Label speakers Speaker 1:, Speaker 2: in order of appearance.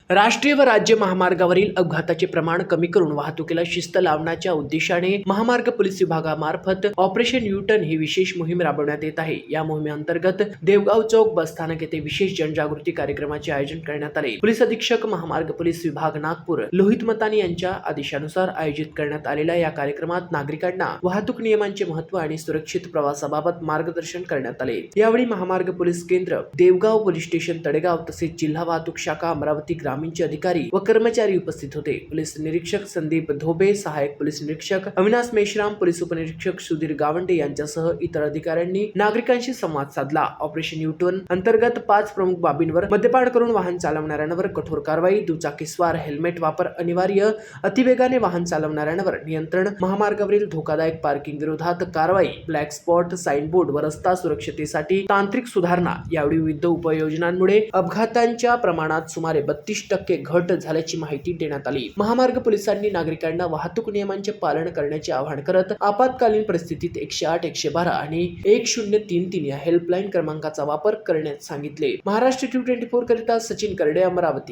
Speaker 1: राष्ट्रीय व राज्य महामार्गावरील अपघाताचे प्रमाण कमी करून वाहतुकीला शिस्त लावण्याच्या उद्देशाने महामार्ग पोलीस विभागामार्फत ऑपरेशन यू टर्न ही विशेष मोहीम राबवण्यात येत आहे। या मोहिमेअंतर्गत देवगाव चौक बस स्थानक येथे विशेष जनजागृती कार्यक्रमाचे आयोजन करण्यात आले। पोलीस अधीक्षक महामार्ग पोलीस विभाग नागपूर लोहित मतानी यांच्या आदेशानुसार आयोजित करण्यात आलेल्या या कार्यक्रमात नागरिकांना वाहतूक नियमांचे महत्त्व आणि सुरक्षित प्रवासाबाबत मार्गदर्शन करण्यात आले। यावेळी महामार्ग पोलीस केंद्र, देवगाव पोलीस स्टेशन तळेगाव तसेच जिल्हा वाहतूक शाखा अमरावती ग्रामीणचे अधिकारी व कर्मचारी उपस्थित होते। पोलीस निरीक्षक संदीप धोबे, सहाय्यक पोलीस निरीक्षक अविनाश मेश्राम, पोलीस उपनिरीक्षक सुधीर गावंडे यांच्यासह इतर अधिकाऱ्यांनी नागरिकांशी संवाद साधला। ऑपरेशन यू टर्न अंतर्गत 5 प्रमुख बाबींवर मद्यपान करून वाहन चालवणाऱ्यांवर कठोर कारवाई, दुचाकीस्वार हेल्मेट वापर अनिवार्य, अतिवेगाने वाहन चालवणाऱ्यांवर नियंत्रण, महामार्गावरील धोकादायक पार्किंग विरोधात कारवाई, ब्लॅक स्पॉट साइन बोर्ड व रस्ता सुरक्षतेसाठी तांत्रिक सुधारणा। यावेळी विविध उपाययोजनांमुळे अपघातांच्या प्रमाणात सुमारे 32% घट झाल्याची माहिती देण्यात आली। महामार्ग पोलिसांनी नागरिकांना वाहतूक नियमांचे पालन करण्याचे आवाहन करत आपत्कालीन परिस्थितीत 108, 112 आणि 1033 या हेल्पलाईन क्रमांकाचा वापर करण्यास सांगितले। महाराष्ट्र 24 करिता सचिन करडे, अमरावती।